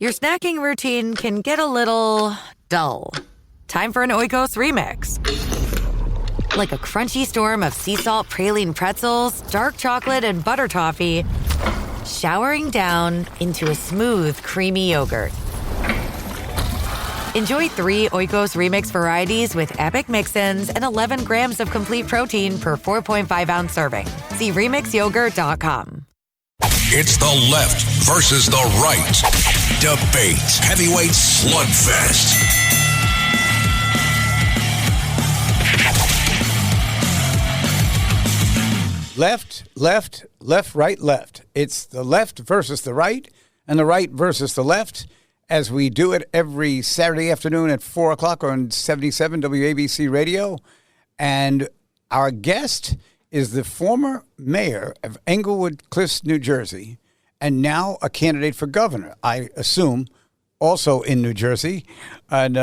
Your snacking routine can get a little dull. Time for an Oikos remix. Like a crunchy storm of sea salt praline pretzels, dark chocolate, and butter toffee, showering down into a smooth, creamy yogurt. Enjoy 3 Oikos Remix varieties with epic mix-ins and 11 grams of complete protein per 4.5-ounce serving. See RemixYogurt.com. It's the left versus the right. Debate. Heavyweight slugfest. Left, right, left. It's the left versus the right and the right versus the left, as we do it every Saturday afternoon at 4 o'clock on 77 WABC Radio. And our guest is the former mayor of Englewood Cliffs, New Jersey, and now a candidate for governor, I assume, also in New Jersey. And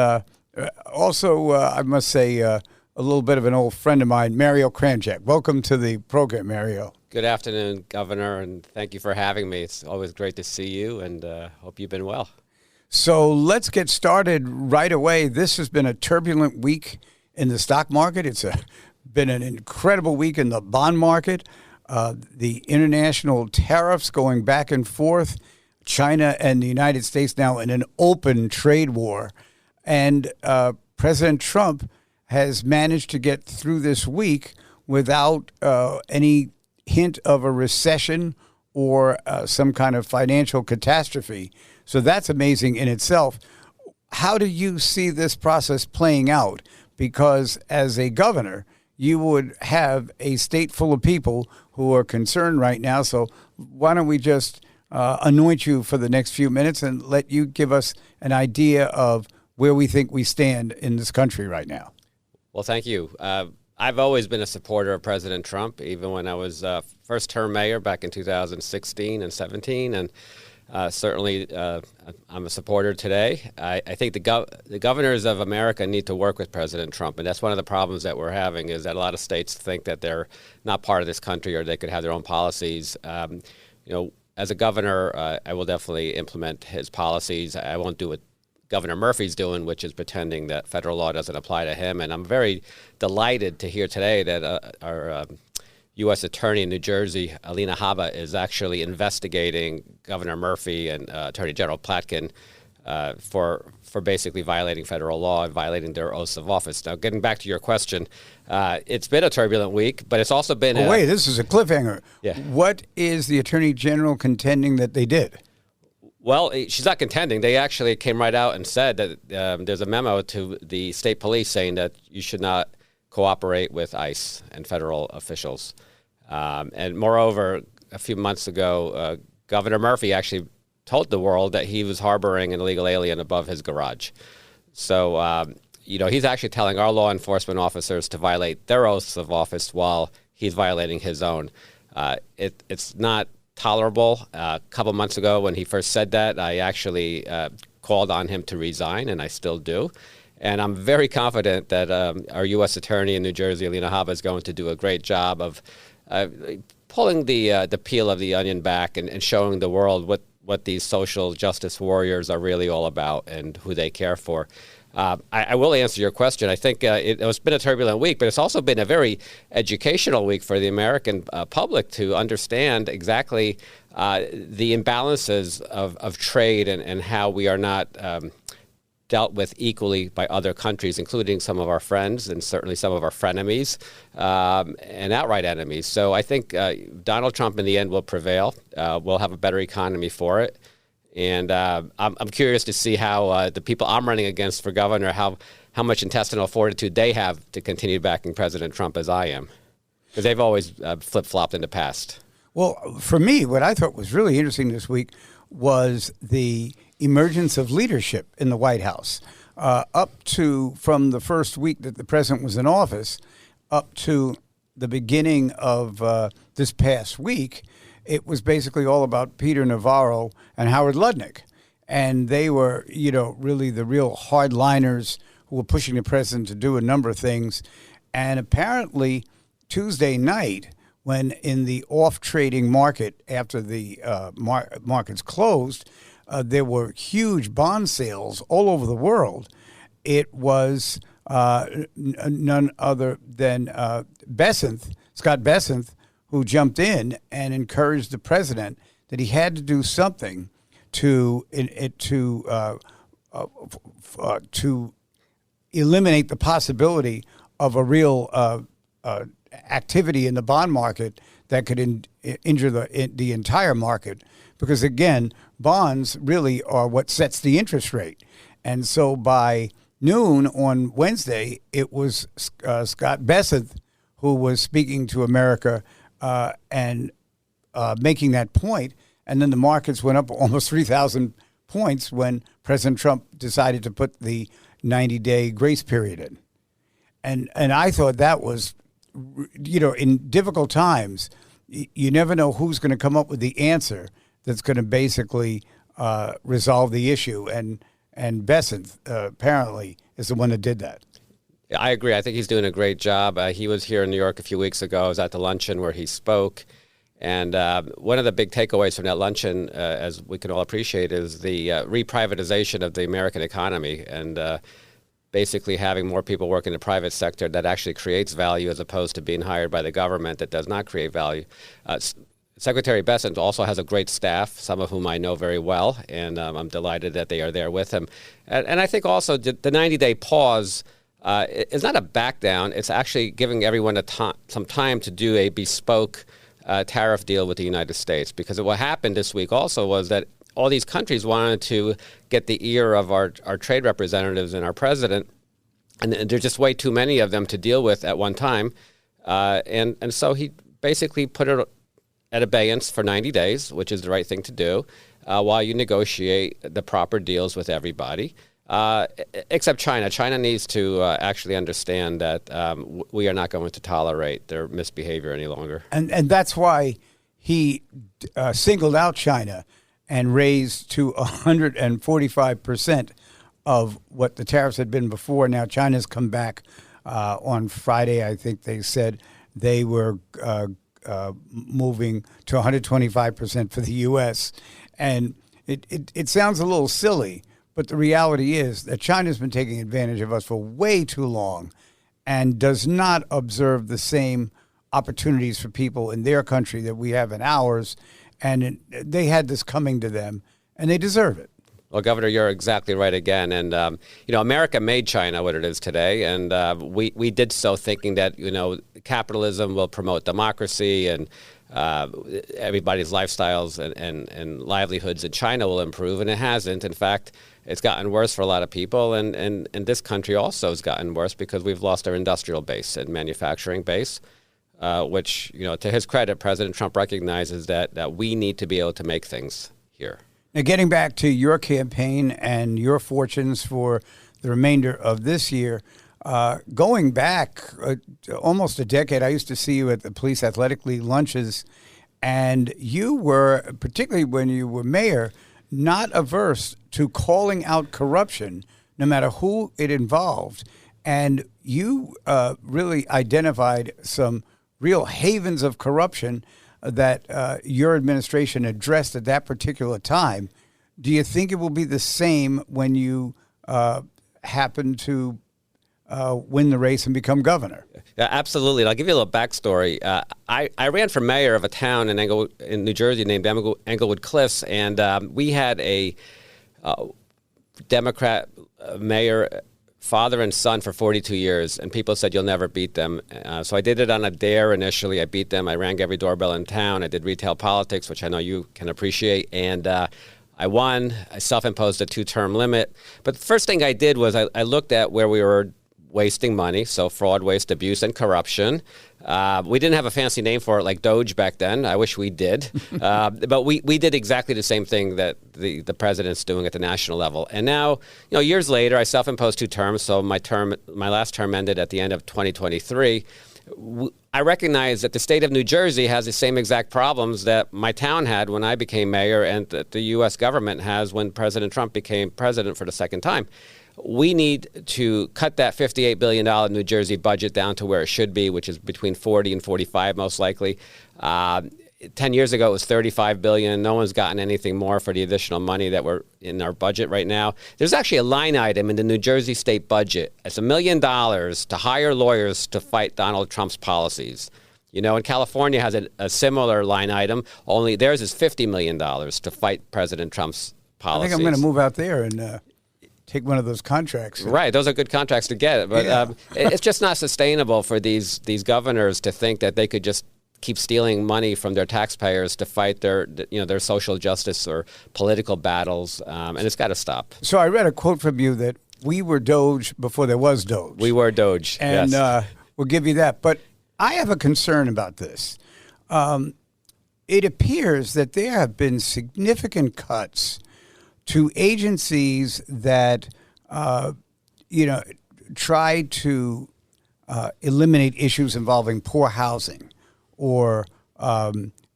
also, I must say, a little bit of an old friend of mine, Mario Kranjac. Welcome to the program, Mario. Good afternoon, Governor, and thank you for having me. It's always great to see you, and hope you've been well. So let's get started right away. This has been a turbulent week in the stock market. It's been an incredible week in the bond market. The international tariffs going back and forth. China and the United States now in an open trade war. And President Trump has managed to get through this week without any hint of a recession or some kind of financial catastrophe. So that's amazing in itself. How do you see this process playing out? Because as a governor, you would have a state full of people who are concerned right now. So why don't we just anoint you for the next few minutes and let you give us an idea of where we think we stand in this country right now. Well, thank you. I've always been a supporter of President Trump, even when I was first-term mayor back in 2016 and 17, and certainly I'm a supporter today. I think the governors of America need to work with President Trump, and that's one of the problems that we're having, is that a lot of states think that they're not part of this country or they could have their own policies. As a governor, I will definitely implement his policies. I won't do what Governor Murphy's doing, which is pretending that federal law doesn't apply to him. And I'm very delighted to hear today that our U.S. Attorney in New Jersey, Alina Habba, is actually investigating Governor Murphy and Attorney General Platkin for basically violating federal law and violating their oaths of office. Now, getting back to your question, it's been a turbulent week, but it's also been wait, this is a cliffhanger. Yeah. What is the Attorney General contending that they did? Well, she's not contending. They actually came right out and said that there's a memo to the state police saying that you should not cooperate with ICE and federal officials. And moreover, a few months ago, Governor Murphy actually told the world that he was harboring an illegal alien above his garage. So, he's actually telling our law enforcement officers to violate their oaths of office while he's violating his own. It's not tolerable. A couple months ago when he first said that, I actually called on him to resign, and I still do. And I'm very confident that our U.S. Attorney in New Jersey, Alina Habba, is going to do a great job of pulling the peel of the onion back and showing the world what these social justice warriors are really all about and who they care for. I will answer your question. I think it's been a turbulent week, but it's also been a very educational week for the American public to understand exactly the imbalances of trade and how we are not dealt with equally by other countries, including some of our friends and certainly some of our frenemies and outright enemies. So I think Donald Trump in the end will prevail. We'll have a better economy for it. And I'm curious to see how the people I'm running against for governor, how much intestinal fortitude they have to continue backing President Trump as I am, because they've always flip-flopped in the past. Well, for me, what I thought was really interesting this week was the emergence of leadership in the White House, from the first week that the president was in office up to the beginning of this past week. It was basically all about Peter Navarro and Howard Lutnick. And they were, really the real hardliners who were pushing the president to do a number of things. And apparently Tuesday night, when in the off-trading market after the markets closed, there were huge bond sales all over the world. It was none other than Scott Bessent, who jumped in and encouraged the president that he had to do something to eliminate the possibility of a real activity in the bond market that could injure the entire market. Because again, bonds really are what sets the interest rate. And so by noon on Wednesday, it was Scott Bessent who was speaking to America and making that point. And then the markets went up almost 3,000 points when President Trump decided to put the 90-day grace period in. And I thought that was, in difficult times, you never know who's going to come up with the answer that's going to basically resolve the issue. And Bessent apparently is the one that did that. I agree. I think he's doing a great job. He was here in New York a few weeks ago. I was at the luncheon where he spoke. And one of the big takeaways from that luncheon, as we can all appreciate, is the reprivatization of the American economy and basically having more people work in the private sector that actually creates value as opposed to being hired by the government that does not create value. Secretary Bessent also has a great staff, some of whom I know very well, and I'm delighted that they are there with him. And I think also the 90-day pause is not a back down. It's actually giving everyone some time to do a bespoke tariff deal with the United States. Because what happened this week also was that all these countries wanted to get the ear of our trade representatives and our president, and there's just way too many of them to deal with at one time. And so he basically put it at abeyance for 90 days, which is the right thing to do, while you negotiate the proper deals with everybody, except China. China needs to actually understand that we are not going to tolerate their misbehavior any longer. And that's why he singled out China and raised to 145% of what the tariffs had been before. Now China's come back on Friday. I think they said they were moving to 125% for the U.S. And it sounds a little silly, but the reality is that China's been taking advantage of us for way too long and does not observe the same opportunities for people in their country that we have in ours. And they had this coming to them, and they deserve it. Well, Governor, you're exactly right again. And, America made China what it is today. And we did so thinking that, capitalism will promote democracy and everybody's lifestyles and livelihoods in China will improve. And it hasn't. In fact, it's gotten worse for a lot of people. And this country also has gotten worse because we've lost our industrial base and manufacturing base. Which, to his credit, President Trump recognizes that we need to be able to make things here. Now, getting back to your campaign and your fortunes for the remainder of this year, going back almost a decade, I used to see you at the Police Athletic League lunches, and you were, particularly when you were mayor, not averse to calling out corruption, no matter who it involved. And you really identified some real havens of corruption that your administration addressed at that particular time. Do you think it will be the same when you happen to win the race and become governor? Yeah, absolutely. And I'll give you a little backstory. I ran for mayor of a town in New Jersey named Englewood Cliffs, and we had a Democrat mayor, father and son, for 42 years, and people said you'll never beat them. So I did it on a dare initially. I beat them. I rang every doorbell in town. I did retail politics, which I know you can appreciate, and I won. I self-imposed a 2-term limit. But the first thing I did was I looked at where we were wasting money, so fraud, waste, abuse, and corruption. We didn't have a fancy name for it like Doge back then. I wish we did. But we did exactly the same thing that the president's doing at the national level. And now, years later, I self-imposed 2 terms, so my last term ended at the end of 2023. I recognize that the state of New Jersey has the same exact problems that my town had when I became mayor and that the U.S. government has when President Trump became president for the second time. We need to cut that $58 billion New Jersey budget down to where it should be, which is between 40 and 45 most likely. 10 years ago, it was $35 billion. No one's gotten anything more for the additional money that we're in our budget right now. There's actually a line item in the New Jersey state budget. It's $1 million to hire lawyers to fight Donald Trump's policies. You know, and California has a similar line item, only theirs is $50 million to fight President Trump's policies. I think I'm going to move out there and take one of those contracts. Right, those are good contracts to get. But it's just not sustainable for these governors to think that they could just keep stealing money from their taxpayers to fight their social justice or political battles, and it's got to stop. So I read a quote from you that we were Doge before there was Doge. We were Doge, and yes. We'll give you that. But I have a concern about this. It appears that there have been significant cuts to agencies that, try to eliminate issues involving poor housing or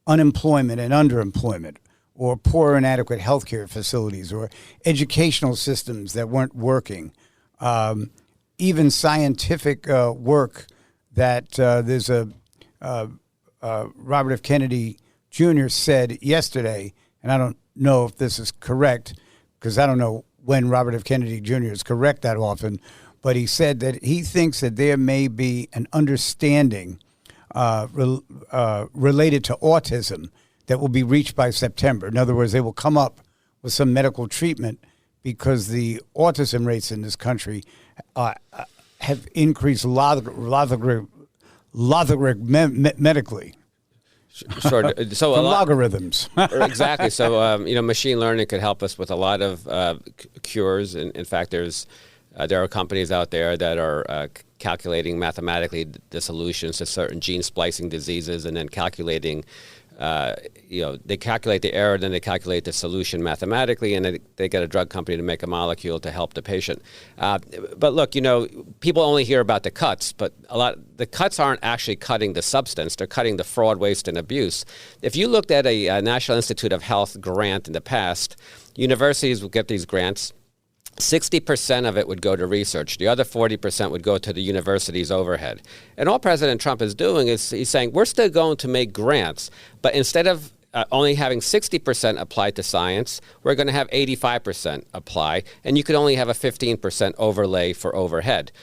unemployment and underemployment or poor and inadequate healthcare facilities or educational systems that weren't working, even scientific work that there's Robert F. Kennedy Jr. said yesterday, and I don't know if this is correct because I don't know when Robert F. Kennedy Jr. is correct that often, but he said that he thinks that there may be an understanding related to autism that will be reached by September. In other words, they will come up with some medical treatment because the autism rates in this country have increased medically. Sure. So logarithms. Exactly. So machine learning could help us with a lot of cures. In fact, there are companies out there that are calculating mathematically the solutions to certain gene splicing diseases, and then calculating. They calculate the error, then they calculate the solution mathematically, and they get a drug company to make a molecule to help the patient. But look, people only hear about the cuts, but the cuts aren't actually cutting the substance; they're cutting the fraud, waste, and abuse. If you looked at a National Institute of Health grant in the past, universities would get these grants. 60% of it would go to research. The other 40% would go to the university's overhead. And all President Trump is doing is he's saying, we're still going to make grants, but instead of only having 60% apply to science, we're going to have 85% apply, and you could only have a 15% overlay for overhead.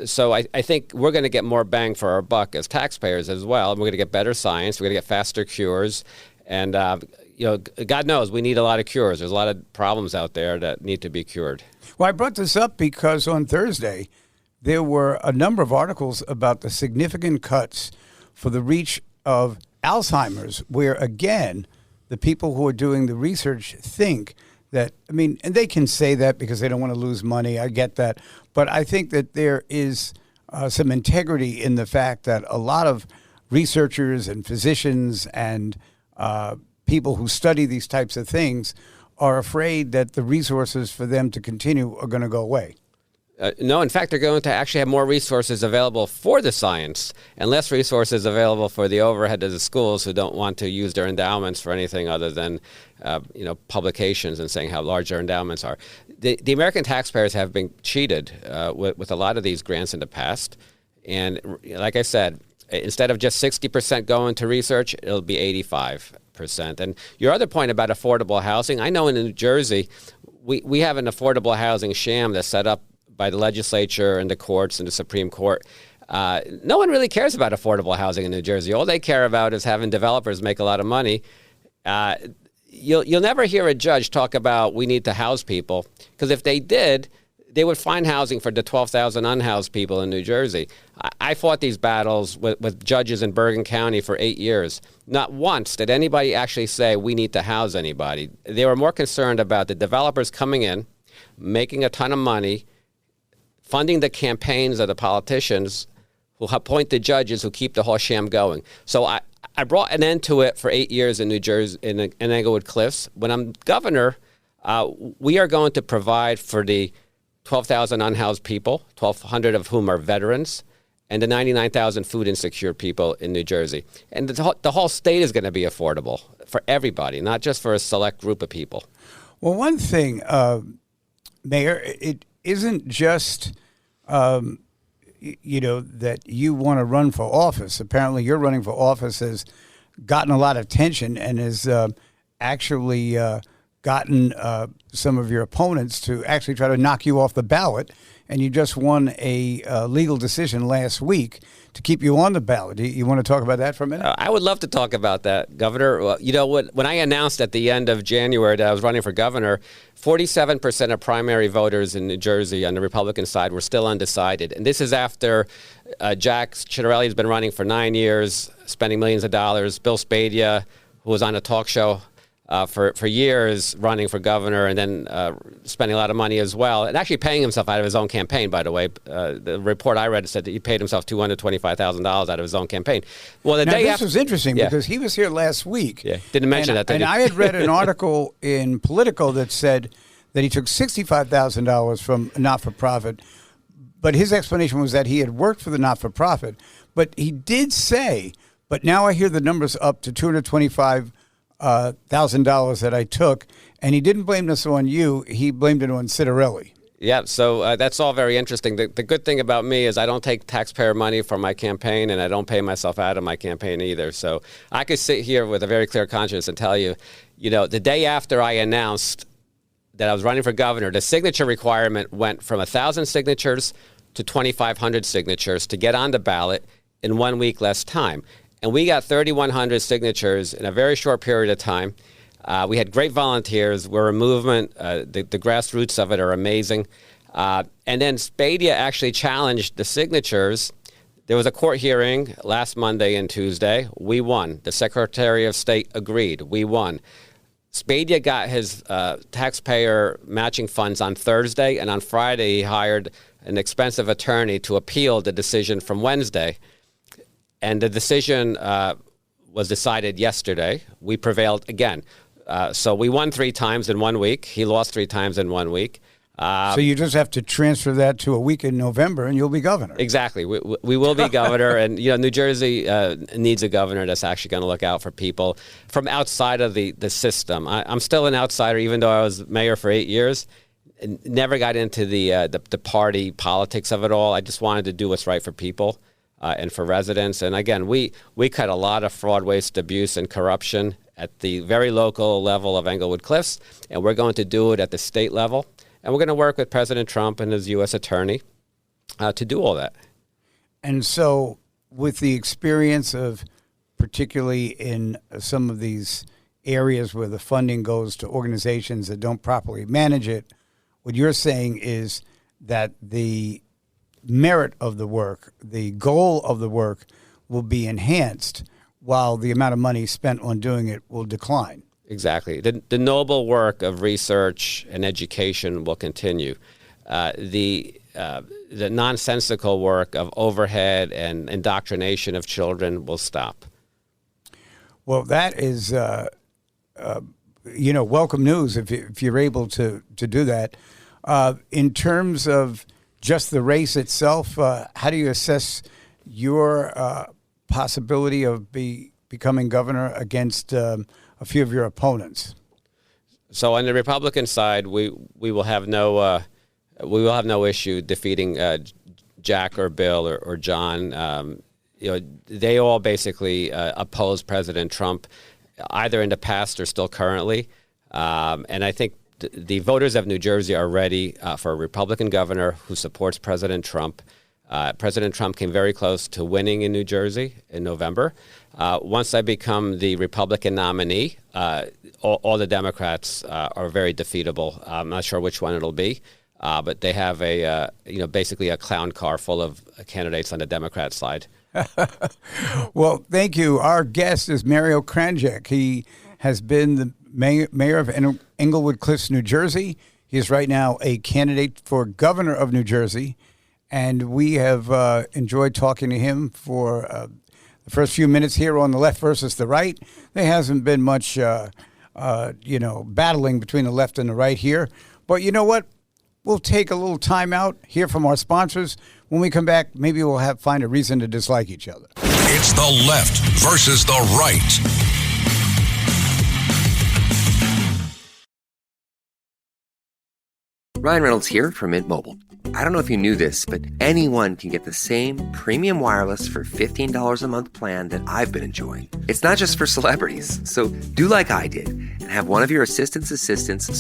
So I think we're going to get more bang for our buck as taxpayers as well. We're going to get better science. We're going to get faster cures. And God knows we need a lot of cures. There's a lot of problems out there that need to be cured. Well, I brought this up because on Thursday, there were a number of articles about the significant cuts for the reach of Alzheimer's, where, again, the people who are doing the research think that, and they can say that because they don't want to lose money. I get that. But I think that there is some integrity in the fact that a lot of researchers and physicians and people who study these types of things are afraid that the resources for them to continue are going to go away. No, in fact, they're going to actually have more resources available for the science and less resources available for the overhead of the schools who don't want to use their endowments for anything other than, publications and saying how large their endowments are. The American taxpayers have been cheated with a lot of these grants in the past. And like I said, instead of just 60% going to research, it'll be 85%. And your other point about affordable housing, I know in New Jersey, we have an affordable housing sham that's set up by the legislature and the courts and the Supreme Court. No one really cares about affordable housing in New Jersey. All they care about is having developers make a lot of money. You'll never hear a judge talk about we need to house people, because if they did, they would find housing for the 12,000 unhoused people in New Jersey. I fought these battles with judges in Bergen County for 8 years. Not once did anybody actually say we need to house anybody. They were more concerned about the developers coming in, making a ton of money, funding the campaigns of the politicians who appoint the judges who keep the whole sham going. So I brought an end to it for 8 years in New Jersey, in Englewood Cliffs. When I'm governor, we are going to provide for the 12,000 unhoused people, 1,200 of whom are veterans, and the 99,000 food insecure people in New Jersey. And the whole state is going to be affordable for everybody, not just for a select group of people. Well, one thing, Mayor, it isn't just, that you want to run for office. Apparently you're running for office as gotten a lot of attention and has actually gotten some of your opponents to actually try to knock you off the ballot. And you just won a legal decision last week to keep you on the ballot. You want to talk about that for a minute? I would love to talk about that, Governor. Well, you know, when I announced at the end of January that I was running for governor, 47% of primary voters in New Jersey on the Republican side were still undecided. And this is after Jack Ciattarelli has been running for 9 years, spending millions of dollars. Bill Spadia, who was on a talk show for years running for governor and then spending a lot of money as well, and actually paying himself out of his own campaign, by the way. The report I read said that he paid himself $225,000 out of his own campaign. Well, the day this after, was interesting because he was here last week. Yeah, didn't mention that. And I had read an article in Politico that said that he took $65,000 from a not-for-profit, but his explanation was that he had worked for the not-for-profit. But he did say, but now I hear the numbers up to $225,000 that I took, and he didn't blame this on you. He blamed it on Ciattarelli. Yeah, so that's all very interesting. The good thing about me is I don't take taxpayer money for my campaign, and I don't pay myself out of my campaign either. So I could sit here with a very clear conscience and tell you, you know, the day after I announced that I was running for governor, the signature requirement went from 1,000 signatures to 2,500 signatures to get on the ballot in 1 week less time. And we got 3,100 signatures in a very short period of time. We had great volunteers. We're a movement. The grassroots of it are amazing. And then Spadia actually challenged the signatures. There was a court hearing last Monday and Tuesday. We won. The Secretary of State agreed. We won. Spadia got his taxpayer matching funds on Thursday, and on Friday he hired an expensive attorney to appeal the decision from Wednesday. And the decision was decided yesterday. We prevailed again. So we won 3 times in 1 week. He lost 3 times in 1 week. So you just have to transfer that to a week in November, and you'll be governor. Exactly. We will be governor. And, you know, New Jersey needs a governor that's actually going to look out for people from outside of the system. I'm still an outsider, even though I was mayor for 8 years. Never got into the party politics of it all. I just wanted to do what's right for people. And for residents. And again, we cut a lot of fraud, waste, abuse, and corruption at the very local level of Englewood Cliffs, and we're going to do it at the state level. And we're going to work with President Trump and his U.S. attorney to do all that. And so with the experience of, particularly in some of these areas where the funding goes to organizations that don't properly manage it, what you're saying is that the merit of the work, the goal of the work will be enhanced while the amount of money spent on doing it will decline. Exactly. The noble work of research and education will continue. The nonsensical work of overhead and indoctrination of children will stop. Well, that is, welcome news if you're able to do that. In terms of just the race itself, how do you assess your possibility of becoming governor against a few of your opponents? So on the Republican side, we will have no issue defeating Jack or Bill or John. They all basically oppose President Trump, either in the past or still currently. And I think the voters of New Jersey are ready for a Republican governor who supports President Trump. President Trump came very close to winning in New Jersey in November. Once I become the Republican nominee, all the Democrats are very defeatable. I'm not sure which one it'll be, but they have basically a clown car full of candidates on the Democrat side. Well, thank you. Our guest is Mario Kranjac. He has been the mayor of Englewood Cliffs, New Jersey. He is right now a candidate for governor of New Jersey, and we have enjoyed talking to him for the first few minutes here on the left versus the right. There hasn't been much, battling between the left and the right here. But you know what? We'll take a little time out, hear from our sponsors. When we come back, maybe we'll find a reason to dislike each other. It's the left versus the right. Ryan Reynolds here from Mint Mobile. I don't know if you knew this, but anyone can get the same premium wireless for $15 a month plan that I've been enjoying. It's not just for celebrities. So do like I did and have one of your assistants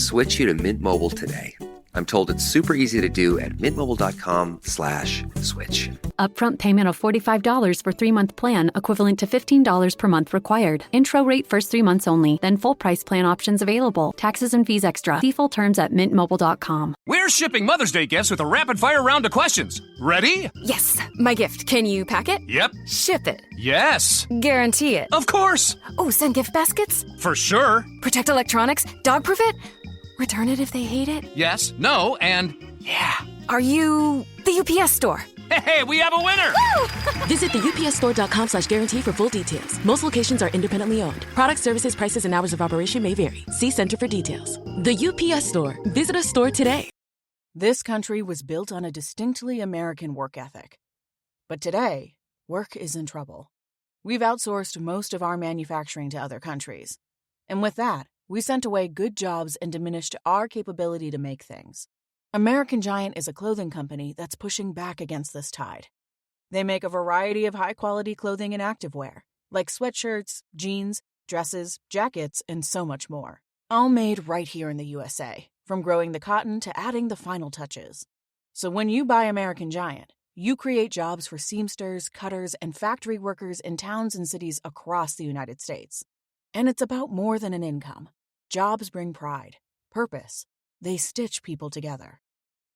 switch you to Mint Mobile today. I'm told it's super easy to do at mintmobile.com/switch. Upfront payment of $45 for 3-month plan, equivalent to $15 per month required. Intro rate first 3 months only, then full price plan options available. Taxes and fees extra. See full terms at mintmobile.com. We're shipping Mother's Day gifts with a rapid-fire round of questions. Ready? Yes. My gift. Can you pack it? Yep. Ship it. Yes. Guarantee it. Of course. Oh, send gift baskets? For sure. Protect electronics? Dog-proof it? Return it if they hate it? Yes, no, and yeah. Are you the UPS store? Hey, we have a winner! Visit theupsstore.com/guarantee for full details. Most locations are independently owned. Product services, prices, and hours of operation may vary. See Center for details. The UPS Store. Visit a store today. This country was built on a distinctly American work ethic. But today, work is in trouble. We've outsourced most of our manufacturing to other countries. And with that, we sent away good jobs and diminished our capability to make things. American Giant is a clothing company that's pushing back against this tide. They make a variety of high-quality clothing and activewear, like sweatshirts, jeans, dresses, jackets, and so much more. All made right here in the USA, from growing the cotton to adding the final touches. So when you buy American Giant, you create jobs for seamsters, cutters, and factory workers in towns and cities across the United States. And it's about more than an income. Jobs bring pride, purpose. They stitch people together.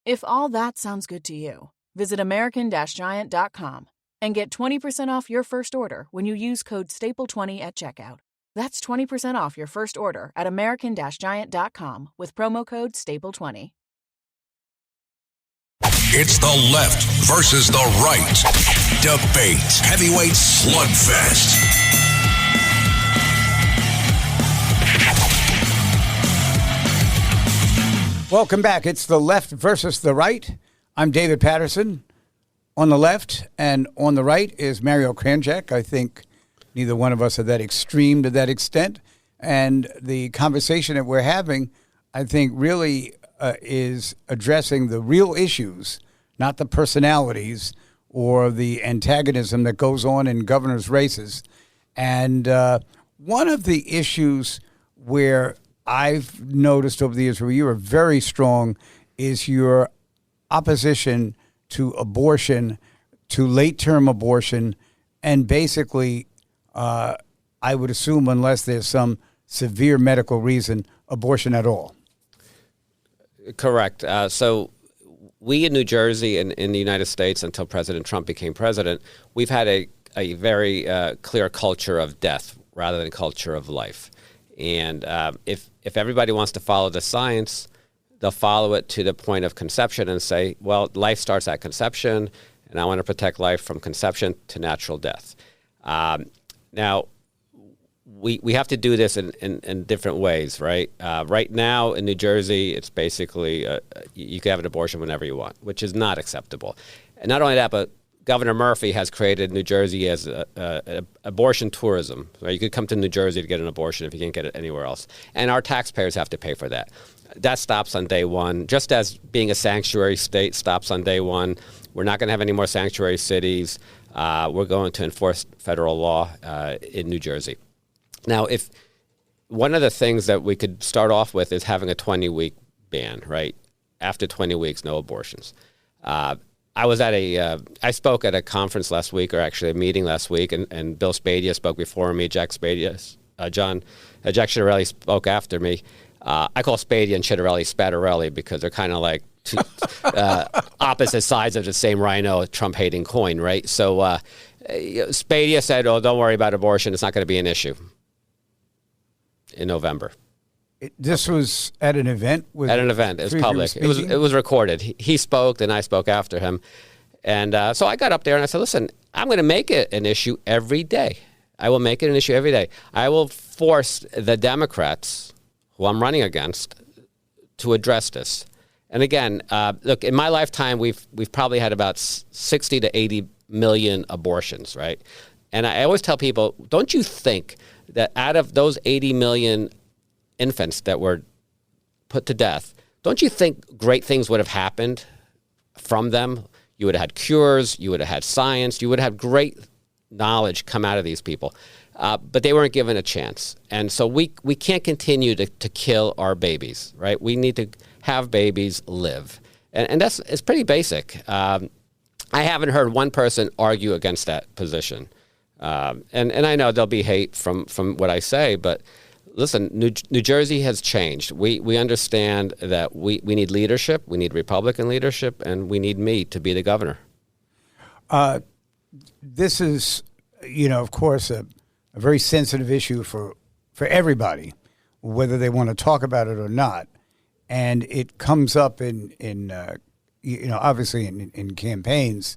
If all that sounds good to you, visit American-Giant.com and get 20% off your first order when you use code STAPLE20 at checkout. That's 20% off your first order at American-Giant.com with promo code STAPLE20. It's the left versus the right. Debate. Heavyweight slugfest. Welcome back. It's the left versus the right. I'm David Paterson. On the left and on the right is Mario Kranjac. I think neither one of us are that extreme to that extent. And the conversation that we're having, I think, really is addressing the real issues, not the personalities or the antagonism that goes on in governors' races. And one of the issues where I've noticed over the years where you are very strong is your opposition to abortion, to late-term abortion, and basically, I would assume, unless there's some severe medical reason, abortion at all. Correct. So we in New Jersey and in the United States, until President Trump became president, we've had a very clear culture of death rather than culture of life. And if everybody wants to follow the science, they'll follow it to the point of conception and say, well, life starts at conception, and I want to protect life from conception to natural death. Now, we have to do this in different ways, right? Right now in New Jersey, it's basically you can have an abortion whenever you want, which is not acceptable. And not only that, but Governor Murphy has created New Jersey as abortion tourism. Right? You could come to New Jersey to get an abortion if you can't get it anywhere else. And our taxpayers have to pay for that. That stops on day one, just as being a sanctuary state stops on day one. We're not going to have any more sanctuary cities. We're going to enforce federal law in New Jersey. Now, if one of the things that we could start off with is having a 20-week ban, right? After 20 weeks, no abortions. I spoke at a conference last week, or actually a meeting last week, and Bill Spadia spoke before me. Jack Spadia, Jack Ciattarelli spoke after me. I call Spadia and Ciattarelli Spattarelli because they're kind of like two opposite sides of the same rhino, Trump-hating coin, right? So Spadia said, "Oh, don't worry about abortion; it's not going to be an issue." In November. This was at an event? At an event. It was public. It was recorded. He spoke, then I spoke after him. And so I got up there and I said, listen, I'm going to make it an issue every day. I will make it an issue every day. I will force the Democrats, who I'm running against, to address this. And again, look, in my lifetime, we've probably had about 60 to 80 million abortions, right? And I always tell people, don't you think that out of those 80 million infants that were put to death, don't you think great things would have happened from them? You would have had cures, you would have had science, you would have had great knowledge come out of these people. But they weren't given a chance. And so we can't continue to kill our babies, right? We need to have babies live. And it's pretty basic. I haven't heard one person argue against that position. And I know there'll be hate from what I say, but listen, New Jersey has changed. We understand that we need leadership, we need Republican leadership, and we need me to be the governor. This is, of course, a very sensitive issue for everybody, whether they want to talk about it or not. And it comes up in obviously in campaigns.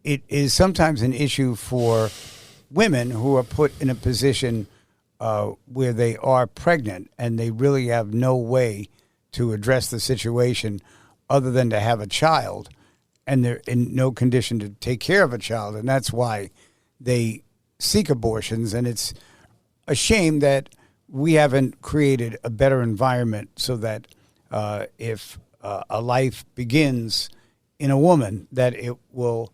It is sometimes an issue for women who are put in a position where they are pregnant and they really have no way to address the situation other than to have a child, and they're in no condition to take care of a child, and that's why they seek abortions. And it's a shame that we haven't created a better environment so that if a life begins in a woman, that it will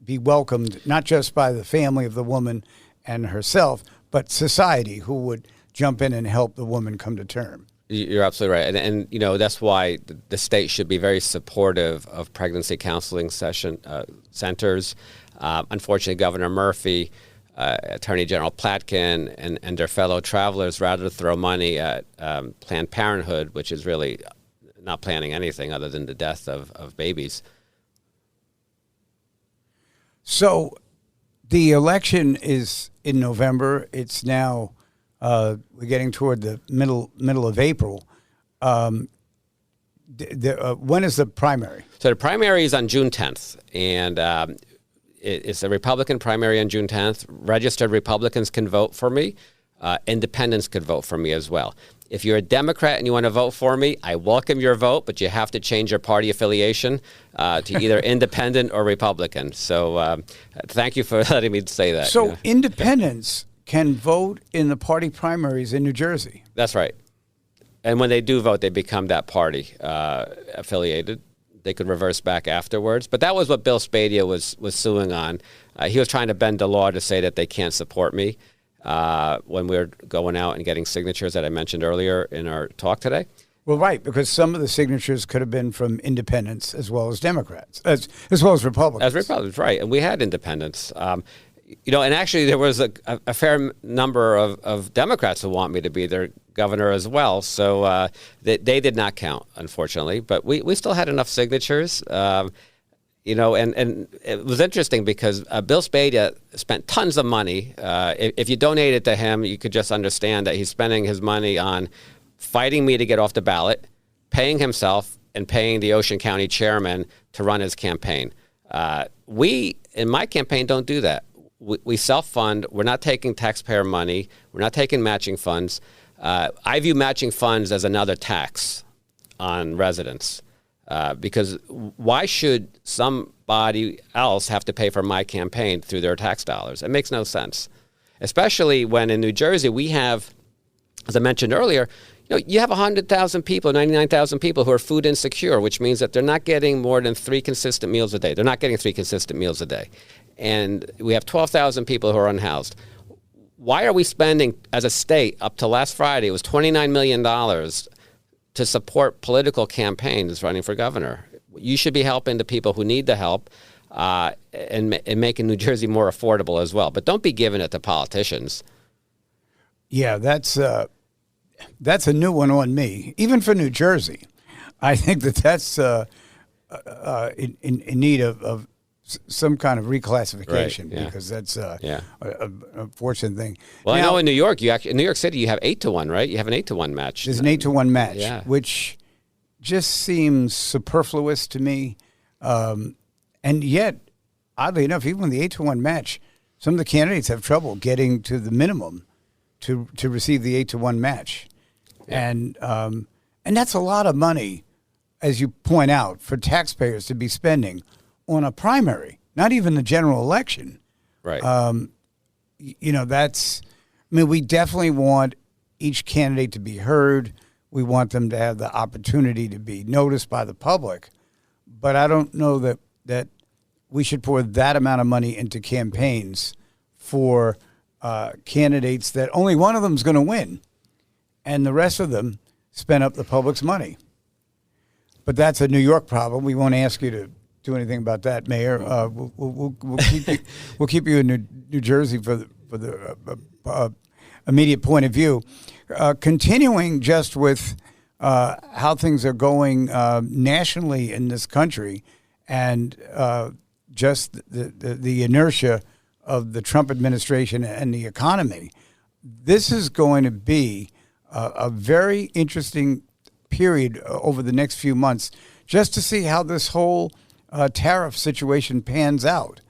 be welcomed not just by the family of the woman and herself, but society, who would jump in and help the woman come to term. You're absolutely right. And that's why the state should be very supportive of pregnancy counseling centers. Unfortunately, Governor Murphy, Attorney General Platkin, and their fellow travelers rather throw money at Planned Parenthood, which is really not planning anything other than the death of babies. So the election is in November. It's now we're getting toward the middle of April. When is the primary? So the primary is on June 10th, and it's a Republican primary on June 10th. Registered Republicans can vote for me. Independents could vote for me as well. If you're a Democrat and you want to vote for me, I welcome your vote, but you have to change your party affiliation to either independent or Republican. So thank you for letting me say that. So independents can vote in the party primaries in New Jersey. That's right. And when they do vote, they become that party affiliated. They could reverse back afterwards. But that was what Bill Spadia was suing on. He was trying to bend the law to say that they can't support me when we're going out and getting signatures that I mentioned earlier in our talk today. Well, right, because some of the signatures could have been from independents as well as Democrats, as well as Republicans. As Republicans, right. And we had independents. And actually there was a fair number of Democrats who want me to be their governor as well. So they did not count, unfortunately. But we still had enough signatures. And it was interesting because Bill Spadia spent tons of money. If you donated to him, you could just understand that he's spending his money on fighting me to get off the ballot, paying himself, and paying the Ocean County chairman to run his campaign. We, in my campaign, don't do that. We self-fund. We're not taking taxpayer money. We're not taking matching funds. I view matching funds as another tax on residents. Because why should somebody else have to pay for my campaign through their tax dollars? It makes no sense, especially when in New Jersey we have, as I mentioned earlier, you have 100,000 people, 99,000 people who are food insecure, which means that they're not getting more than 3 consistent meals a day. They're not getting 3 consistent meals a day. And we have 12,000 people who are unhoused. Why are we spending, as a state, up to last Friday, it was $29 million to support political campaigns running for governor? You should be helping the people who need the help and making New Jersey more affordable as well. But don't be giving it to politicians. Yeah, that's a new one on me, even for New Jersey. I think that's in need of some kind of reclassification, right, because that's a fortunate thing. Well, now, I know in New York, in New York City, you have 8-1, right? You have an 8-1 match. There's an 8-1 match, which just seems superfluous to me. And yet, oddly enough, even with the 8-1 match, some of the candidates have trouble getting to the minimum to receive the 8-1 match. Yeah. And that's a lot of money, as you point out, for taxpayers to be spending on a primary, not even the general election. Right. We definitely want each candidate to be heard. we want them to have the opportunity to be noticed by the public. But I don't know that we should pour that amount of money into campaigns for candidates that only one of them is going to win, and the rest of them spend up the public's money. But that's a New York problem. We won't ask you to do anything about that, Mayor. We'll keep you in New Jersey for the immediate point of view. Continuing just with how things are going nationally in this country, and just the inertia of the Trump administration and the economy. This is going to be a very interesting period over the next few months, just to see how this whole tariff situation pans out.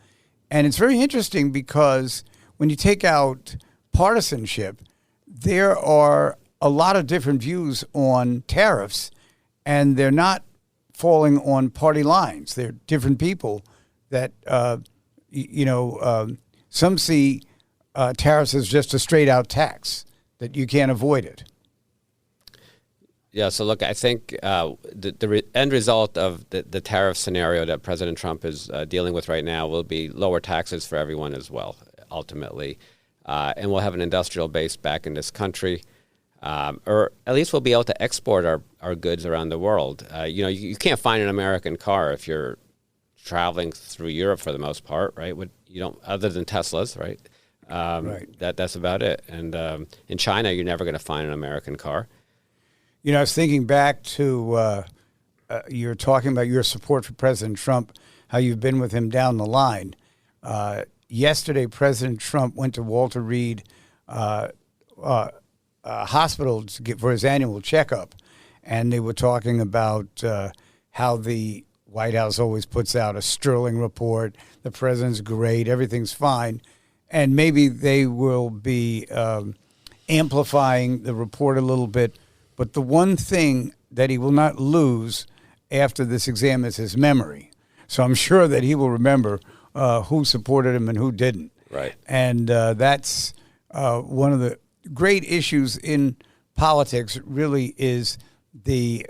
And it's very interesting because when you take out partisanship, there are a lot of different views on tariffs, and they're not falling on party lines. They're different people that, some see tariffs as just a straight-out tax, that you can't avoid it. Yeah, so look, I think the end result of the tariff scenario that President Trump is dealing with right now will be lower taxes for everyone as well, ultimately. And we'll have an industrial base back in this country, or at least we'll be able to export our goods around the world. You can't find an American car if you're traveling through Europe for the most part, right? Other than Teslas, right? Right. That's about it. And in China, you're never going to find an American car. I was thinking back to you're talking about your support for President Trump, how you've been with him down the line. Yesterday, President Trump went to Walter Reed Hospital for his annual checkup, and they were talking about how the White House always puts out a sterling report. The president's great. Everything's fine. And maybe they will be amplifying the report a little bit. But the one thing that he will not lose after this exam is his memory. So I'm sure that he will remember who supported him and who didn't. Right. And that's one of the great issues in politics, really, is the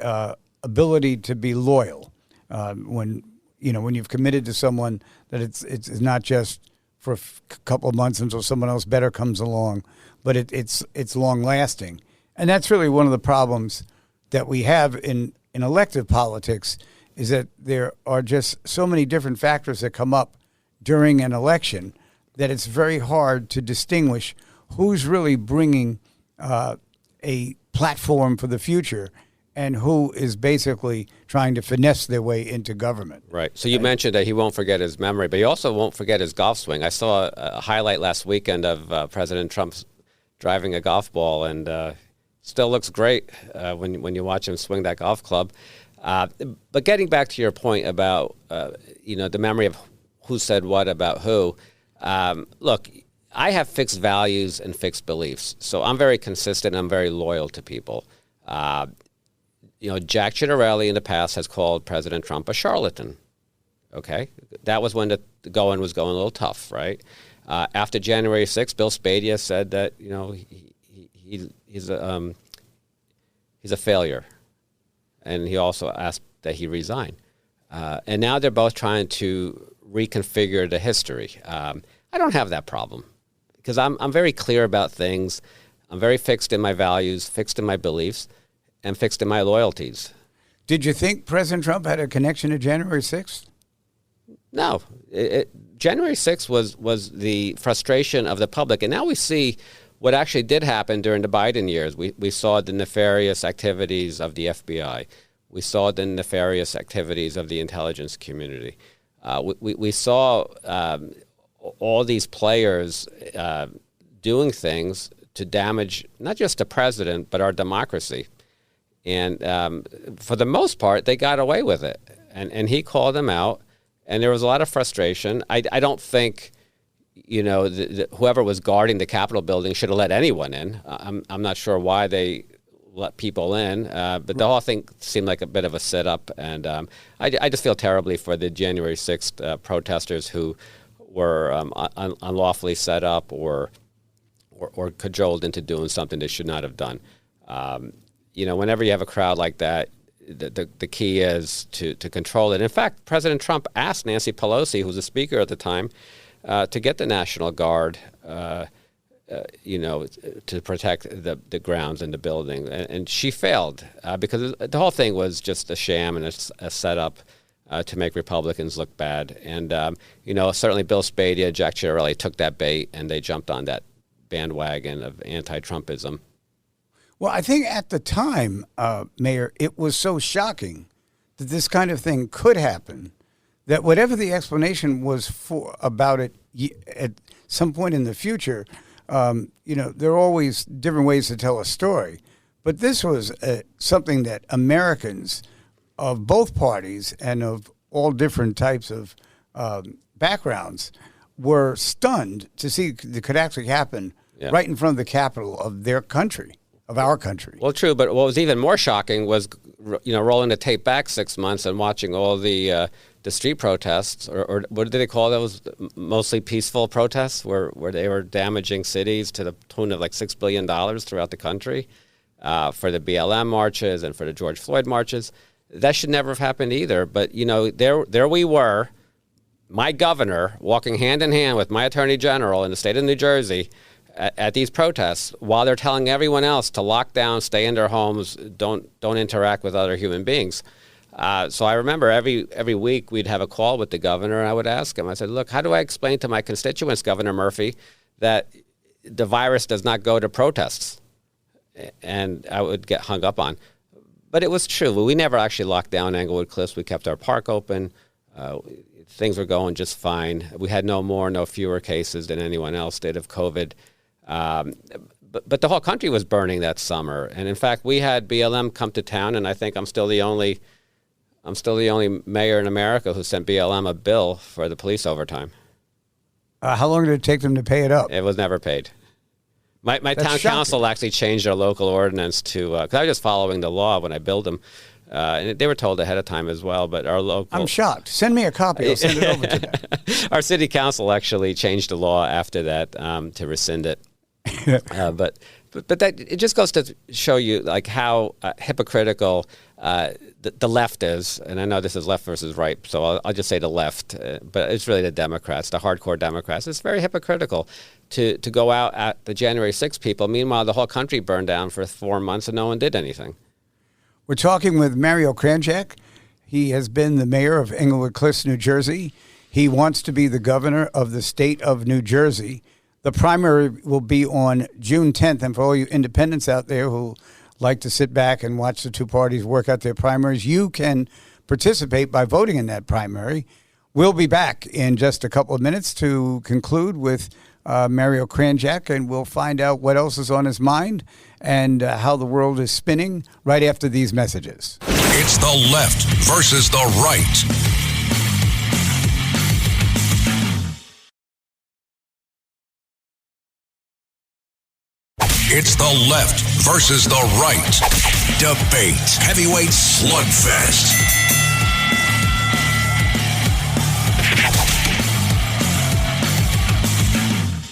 ability to be loyal. When you've committed to someone, that it's not just for a couple of months until someone else better comes along, but it's long lasting. And that's really one of the problems that we have in elective politics, is that there are just so many different factors that come up during an election that it's very hard to distinguish who's really bringing a platform for the future and who is basically trying to finesse their way into government. Right. So you mentioned that he won't forget his memory, but he also won't forget his golf swing. I saw a highlight last weekend of President Trump driving a golf ball, and still looks great when you watch him swing that golf club. But getting back to your point about the memory of who said what about who, look, I have fixed values and fixed beliefs, so I'm very consistent. I'm very loyal to people. Jack Ciattarelli in the past has called President Trump a charlatan. Okay, that was when the going was going a little tough, right? After January 6th, Bill Spadia said that he's a failure, and he also asked that he resign. And now they're both trying to reconfigure the history. I don't have that problem because I'm very clear about things. I'm very fixed in my values, fixed in my beliefs, and fixed in my loyalties. Did you think President Trump had a connection to January 6th? No. January 6th was the frustration of the public, and now we see what actually did happen during the Biden years. We saw the nefarious activities of the FBI. We saw the nefarious activities of the intelligence community. We saw all these players doing things to damage not just the president, but our democracy. And for the most part, they got away with it. And he called them out, and there was a lot of frustration. I don't think, whoever was guarding the Capitol building should have let anyone in. I'm not sure why they let people in, but the whole thing seemed like a bit of a sit-up. And I just feel terribly for the January 6th protesters who were unlawfully set up or cajoled into doing something they should not have done. whenever you have a crowd like that, the key is to control it. In fact, President Trump asked Nancy Pelosi, who was the speaker at the time, to get the National Guard, to protect the grounds and the building. And she failed because the whole thing was just a sham and a setup to make Republicans look bad. And, certainly Bill Spadea, Jack Ciattarelli took that bait and they jumped on that bandwagon of anti-Trumpism. Well, I think at the time, Mayor, it was so shocking that this kind of thing could happen that whatever the explanation was about it at some point in the future, there are always different ways to tell a story. But this was something that Americans of both parties and of all different types of backgrounds were stunned to see that could actually happen right in front of the capital of their country, of our country. Well, true, but what was even more shocking was, rolling the tape back 6 months and watching all the street protests, or what did they call those? Mostly peaceful protests, where they were damaging cities to the tune of like $6 billion throughout the country for the BLM marches and for the George Floyd marches. That should never have happened either. But, there we were, my governor, walking hand in hand with my attorney general in the state of New Jersey at these protests, while they're telling everyone else to lock down, stay in their homes, don't interact with other human beings. So I remember every week we'd have a call with the governor, and I would ask him, I said, look, how do I explain to my constituents, Governor Murphy, that the virus does not go to protests? And I would get hung up on. But it was true. We never actually locked down Englewood Cliffs. We kept our park open. Things were going just fine. We had no fewer cases than anyone else did of COVID. But the whole country was burning that summer. And in fact, we had BLM come to town, and I think I'm still the only mayor in America who sent BLM a bill for the police overtime. How long did it take them to pay it up? It was never paid. My town council actually changed their local ordinance to, because I was just following the law when I billed them. And they were told ahead of time as well, but our local... I'm shocked. Send me a copy. I'll send it over to them. Our city council actually changed the law after that to rescind it. But that, it just goes to show you like how hypocritical the left is. And I know this is left versus right, so I'll just say the left. But it's really the Democrats, the hardcore Democrats. It's very hypocritical to go out at the January 6th people. Meanwhile, the whole country burned down for 4 months and no one did anything. We're talking with Mario Kranjac. He has been the mayor of Englewood Cliffs, New Jersey. He wants to be the governor of the state of New Jersey. The primary will be on June 10th. And for all you independents out there who like to sit back and watch the two parties work out their primaries, you can participate by voting in that primary. We'll be back in just a couple of minutes to conclude with Mario Kranjac, and we'll find out what else is on his mind and how the world is spinning right after these messages. It's the left versus the right. It's the left versus the right. Debate. Heavyweight slugfest.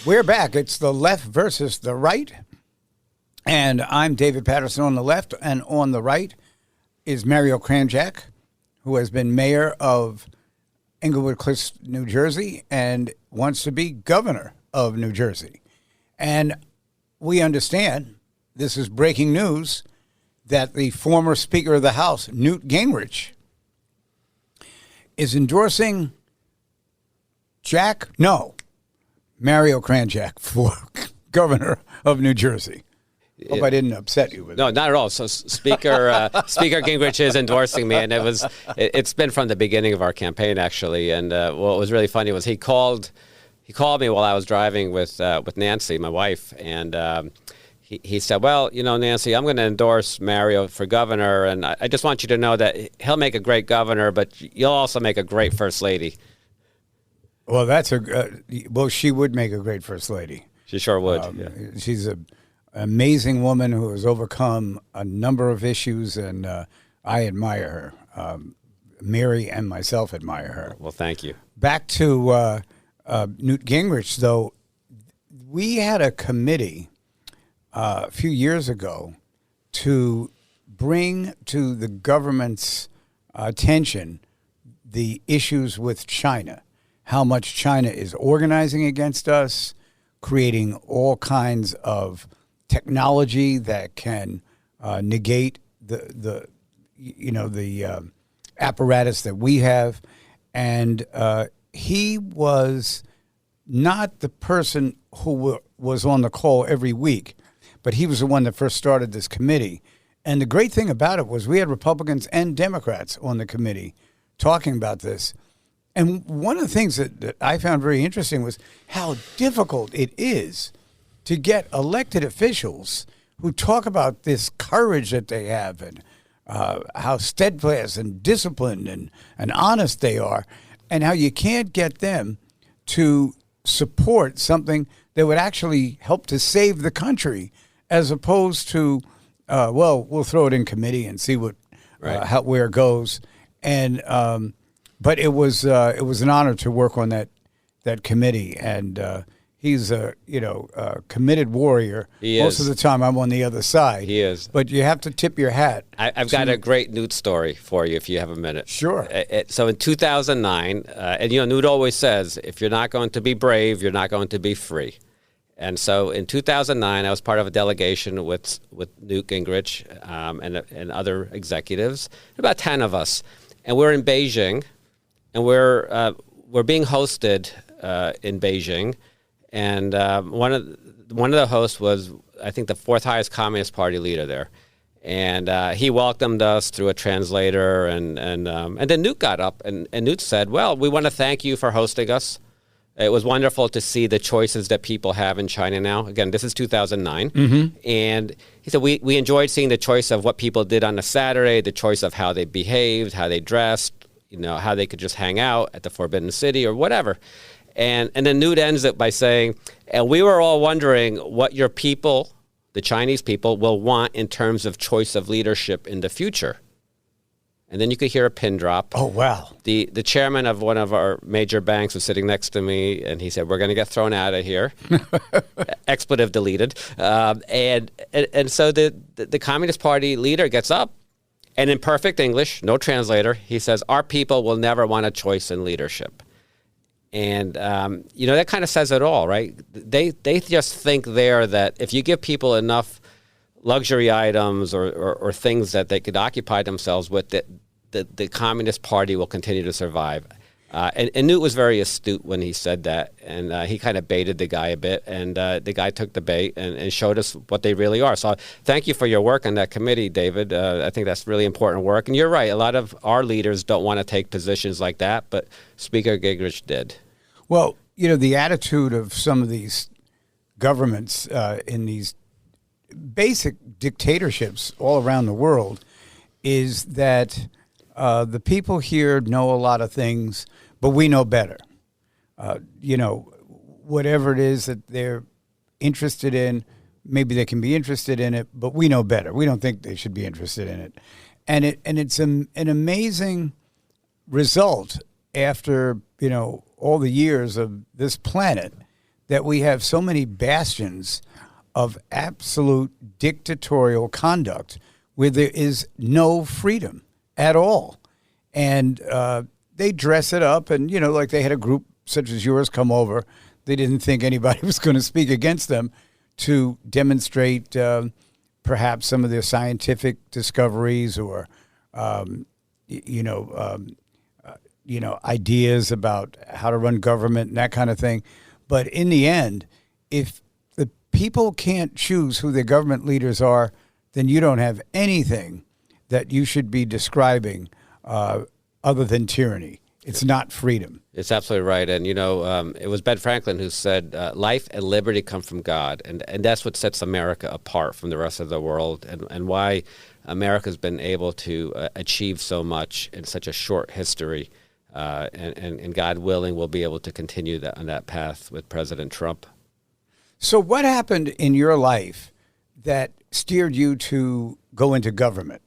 We're back. It's the left versus the right. And I'm David Paterson on the left, and on the right is Mario Kranjac, who has been mayor of Englewood Cliffs, New Jersey, and wants to be governor of New Jersey. And we understand, this is breaking news, that the former Speaker of the House, Newt Gingrich, is endorsing Mario Kranjac for governor of New Jersy. Hope I didn't upset you with No, that. not at all. So Speaker Gingrich is endorsing me, and it's been from the beginning of our campaign, actually. And what was really funny was he called me while I was driving with Nancy, my wife, and he said, well, Nancy, I'm going to endorse Mario for governor, and I just want you to know that he'll make a great governor, but you'll also make a great first lady. Well, she would make a great first lady. She sure would. She's an amazing woman who has overcome a number of issues, and I admire her. Mary and myself admire her. Well, thank you. Back to Newt Gingrich, though. We had a committee a few years ago to bring to the government's attention the issues with China, how much China is organizing against us, creating all kinds of technology that can negate the apparatus that we have. And he was not the person who was on the call every week, but he was the one that first started this committee. And the great thing about it was we had Republicans and Democrats on the committee talking about this. And one of the things that I found very interesting was how difficult it is to get elected officials who talk about this courage that they have and how steadfast and disciplined and honest they are, and how you can't get them to support something that would actually help to save the country, as opposed to, we'll throw it in committee and see where it goes. And but it was an honor to work on that committee, and he's a committed warrior. Most of the time, I'm on the other side. He is. But you have to tip your hat. I've got a great Newt story for you if you have a minute. Sure. So in 2009, and Newt always says, if you're not going to be brave, you're not going to be free. And so in 2009, I was part of a delegation with Newt Gingrich and other executives, about 10 of us, and we're in Beijing, and we're being hosted in Beijing, and one of the hosts was, I think, the fourth highest Communist Party leader there, and he welcomed us through a translator, and then Newt got up and Newt said, "Well, we want to thank you for hosting us. It was wonderful to see the choices that people have in China now." Again, this is 2009. Mm-hmm. And he said, we enjoyed seeing the choice of what people did on a Saturday, the choice of how they behaved, how they dressed, how they could just hang out at the Forbidden City or whatever. And then Newt ends it by saying, and we were all wondering what your people, the Chinese people, will want in terms of choice of leadership in the future. And then you could hear a pin drop. Oh, wow. The chairman of one of our major banks was sitting next to me, and he said, "We're going to get thrown out of here." Expletive deleted. And so the Communist Party leader gets up, and in perfect English, no translator, he says, "Our people will never want a choice in leadership." And, that kind of says it all, right? They just think there that if you give people enough luxury items or things that they could occupy themselves with, that the Communist Party will continue to survive. And Newt was very astute when he said that, and he kind of baited the guy a bit, and the guy took the bait and showed us what they really are. So thank you for your work on that committee, David. I think that's really important work. And you're right, a lot of our leaders don't want to take positions like that, but Speaker Gingrich did. Well, the attitude of some of these governments in these basic dictatorships all around the world is that the people here know a lot of things, but we know better. Whatever it is that they're interested in, maybe they can be interested in it, but we know better. We don't think they should be interested in it. And it's an amazing result after, all the years of this planet that we have so many bastions of absolute dictatorial conduct where there is no freedom at all. And they dress it up, and, like they had a group such as yours come over. They didn't think anybody was going to speak against them to demonstrate perhaps some of their scientific discoveries or, ideas about how to run government and that kind of thing. But in the end, if the people can't choose who their government leaders are, then you don't have anything that you should be describing other than tyranny. It's not freedom. It's absolutely right. And, it was Ben Franklin who said, life and liberty come from God. And that's what sets America apart from the rest of the world, and why America's been able to achieve so much in such a short history. And God willing, we'll be able to continue on that path with President Trump. So what happened in your life that steered you to go into government?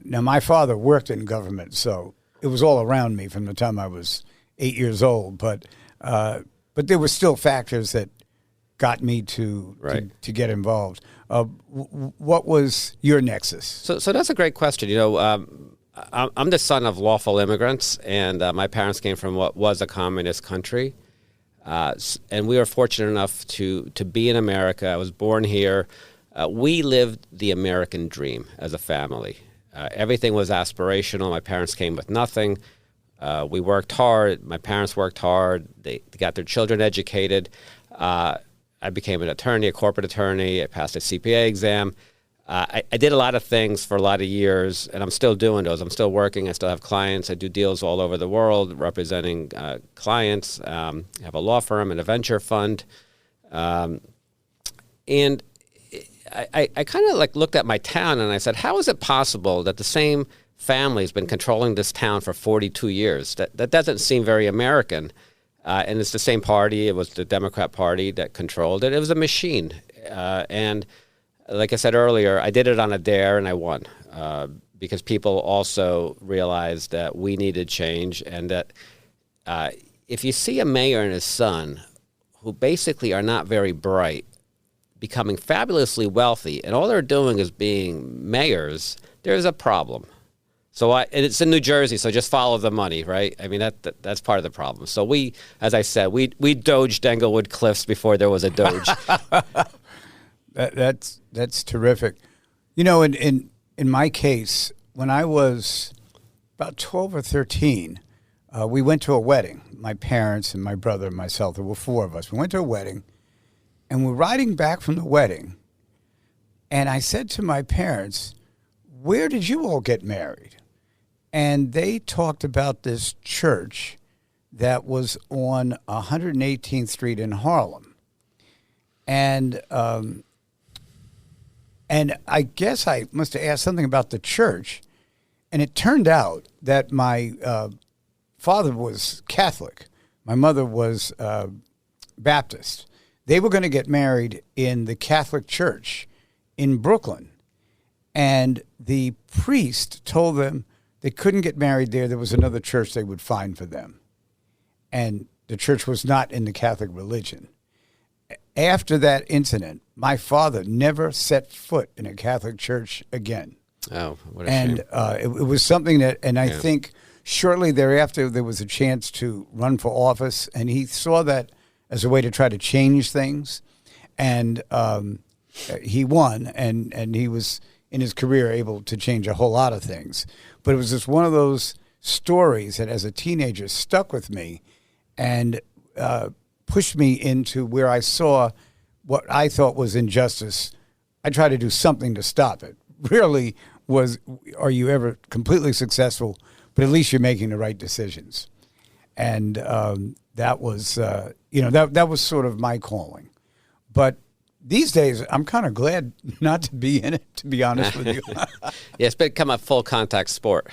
Now, my father worked in government, so it was all around me from the time I was 8 years old. But there were still factors that got me to get involved. What was your nexus? So that's a great question. You know, I'm the son of lawful immigrants, and my parents came from what was a communist country. And we were fortunate enough to be in America. I was born here. We lived the American dream as a family. Everything was aspirational. My parents came with nothing. We worked hard. My parents worked hard. They got their children educated. I became an attorney, a corporate attorney. I passed a CPA exam. I did a lot of things for a lot of years, and I'm still doing those. I'm still working. I still have clients. I do deals all over the world representing clients. I have a law firm and a venture fund. And I kind of like looked at my town and I said, how is it possible that the same family has been controlling this town for 42 years? That doesn't seem very American. And it's the same party. It was the Democrat Party that controlled it. It was a machine. And like I said earlier, I did it on a dare and I won because people also realized that we needed change and that if you see a mayor and his son who basically are not very bright becoming fabulously wealthy and all they're doing is being mayors, there's a problem. So and it's in New Jersey, so just follow the money, right? I mean, that's part of the problem. So we, as I said, we doged Englewood Cliffs before there was a doge. That's terrific. You know, in my case, when I was about 12 or 13, we went to a wedding. My parents and my brother and myself, there were four of us. We went to a wedding, and we're riding back from the wedding, and I said to my parents, where did you all get married? And they talked about this church that was on 118th Street in Harlem. And I guess I must have asked something about the church, and it turned out that my father was Catholic. My mother was Baptist. They were going to get married in the Catholic church in Brooklyn, and the priest told them they couldn't get married there. There was another church they would find for them, and the church was not in the Catholic religion. After that incident, my father never set foot in a Catholic church again. Oh, what a shame. And it was something that, and I think shortly thereafter there was a chance to run for office, and he saw that as a way to try to change things. And he won, and he was, in his career, able to change a whole lot of things. But it was just one of those stories that as a teenager stuck with me and pushed me into where I saw what I thought was injustice. I tried to do something to stop it. Rarely are you ever completely successful, but at least you're making the right decisions. And that was, that was sort of my calling. But these days, I'm kind of glad not to be in it, to be honest with you. Yeah, it's become a full contact sport.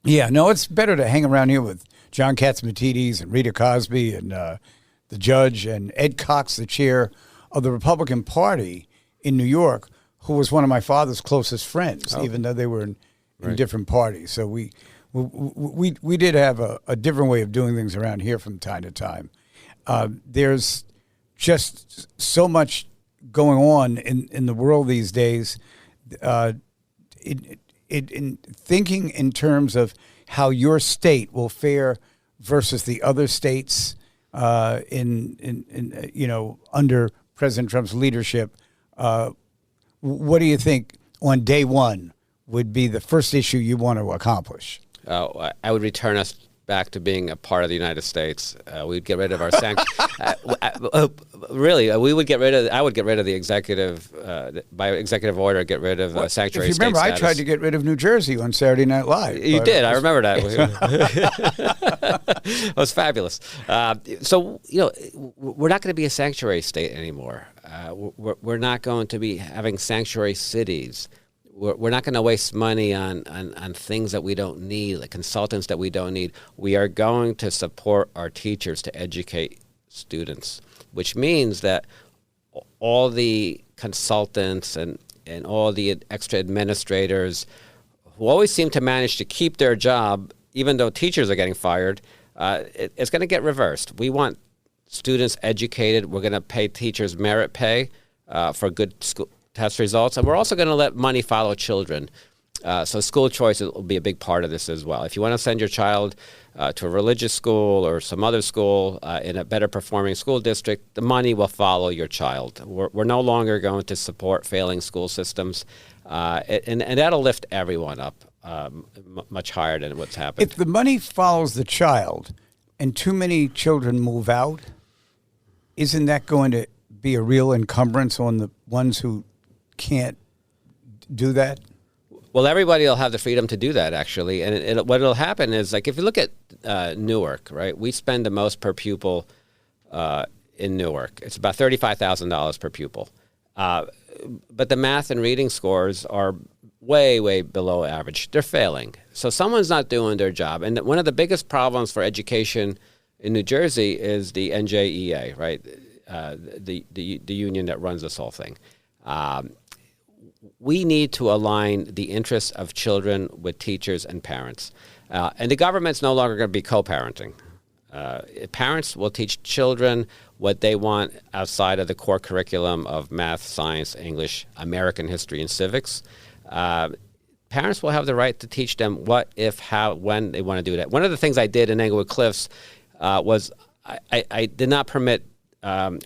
Yeah, no, it's better to hang around here with John Catsimatidis and Rita Cosby and the judge and Ed Cox, the chair of the Republican Party in New York, who was one of my father's closest friends, even though they were in different parties. So we did have a different way of doing things around here from time to time. There's just so much going on in the world these days. In thinking in terms of how your state will fare versus the other states under President Trump's leadership, what do you think on day one would be the first issue you want to accomplish? I would return us back to being a part of the United States. We'd get rid of our sanctions. Really, we would get rid of. I would get rid of the executive by executive order. Get rid of sanctuary if you remember, state I tried to get rid of New Jersey on Saturday Night Live. You did. I remember that. It was fabulous. So we're not going to be a sanctuary state anymore. We're not going to be having sanctuary cities. We're not going to waste money on things that we don't need, like consultants that we don't need. We are going to support our teachers to educate students, which means that all the consultants and all the extra administrators who always seem to manage to keep their job, even though teachers are getting fired, it's going to get reversed. We want students educated. We're going to pay teachers merit pay for good school test results. And we're also going to let money follow children. So school choice will be a big part of this as well. If you want to send your child to a religious school or some other school in a better performing school district, the money will follow your child. We're no longer going to support failing school systems, and that'll lift everyone up much higher than what's happened. If the money follows the child and too many children move out, isn't that going to be a real encumbrance on the ones who can't do that? Well, everybody will have the freedom to do that, actually. And what will happen is, like, if you look at Newark, right, we spend the most per pupil in Newark. It's about $35,000 per pupil. But the math and reading scores are way, way below average. They're failing. So someone's not doing their job. And one of the biggest problems for education in New Jersey is the NJEA, right, the union that runs this whole thing. We need to align the interests of children with teachers and parents. And the government's no longer going to be co-parenting. Parents will teach children what they want outside of the core curriculum of math, science, English, American history, and civics. Parents will have the right to teach them what, if, how, when they want to do that. One of the things I did in Englewood Cliffs was I did not permit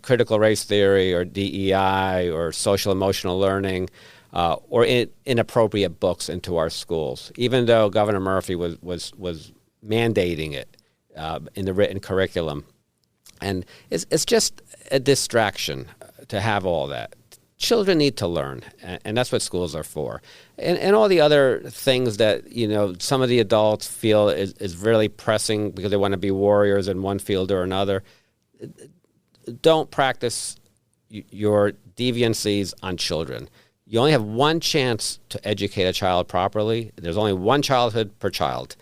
critical race theory or DEI or social emotional learning or inappropriate books into our schools, even though Governor Murphy was mandating it in the written curriculum. And it's just a distraction to have all that. Children need to learn, and that's what schools are for. And all the other things that, you know, some of the adults feel is really pressing because they want to be warriors in one field or another. Don't practice your deviancies on children. You only have one chance to educate a child properly. There's only one childhood per child.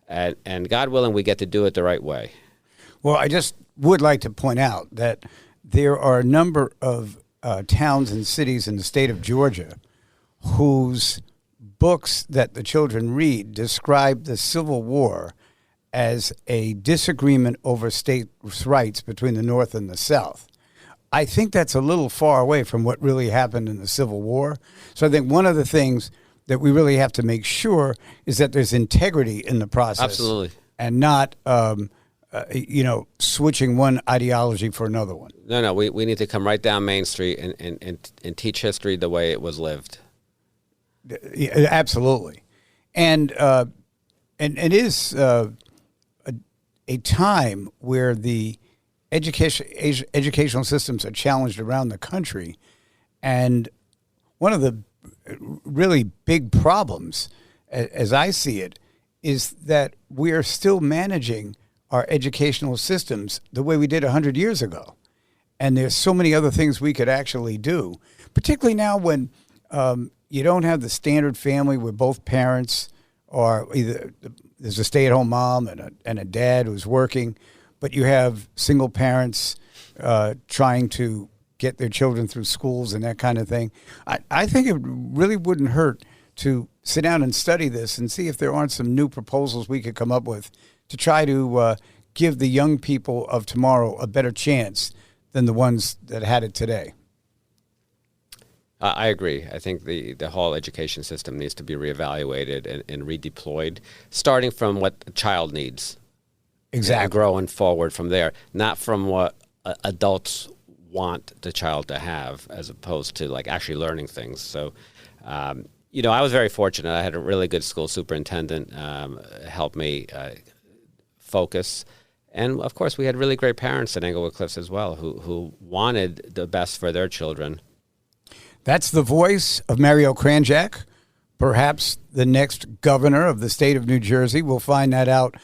And God willing, we get to do it the right way. Well, I just would like to point out that there are a number of towns and cities in the state of Georgia whose books that the children read describe the Civil War as a disagreement over states' rights between the North and the South. I think that's a little far away from what really happened in the Civil War. So I think one of the things that we really have to make sure is that there's integrity in the process. Absolutely. And not, switching one ideology for another one. No, we need to come right down Main Street and teach history the way it was lived. Yeah, absolutely. And it is a time where the educational systems are challenged around the country. And one of the really big problems, as I see it, is that we are still managing our educational systems the way we did 100 years ago. And there's so many other things we could actually do, particularly now when you don't have the standard family where both parents are either there's a stay-at-home mom and a dad who's working, but you have single parents trying to get their children through schools and that kind of thing. I think it really wouldn't hurt to sit down and study this and see if there aren't some new proposals we could come up with to try to give the young people of tomorrow a better chance than the ones that had it today. I agree. I think the whole education system needs to be reevaluated and redeployed, starting from what a child needs. Exactly. And growing forward from there, not from what adults want the child to have, as opposed to like actually learning things. So, I was very fortunate. I had a really good school superintendent help me focus. And, of course, we had really great parents in Englewood Cliffs as well who wanted the best for their children. That's the voice of Mario Kranjac, perhaps the next governor of the state of New Jersey. We'll find that out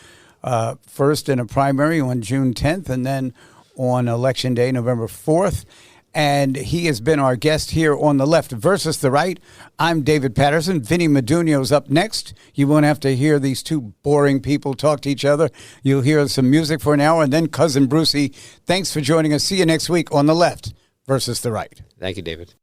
first in a primary on June 10th and then on Election Day, November 4th. And he has been our guest here on The Left versus the Right. I'm David Paterson. Vinny Medunio's up next. You won't have to hear these two boring people talk to each other. You'll hear some music for an hour, and then Cousin Brucey. Thanks for joining us. See you next week on The Left versus the Right. Thank you, David.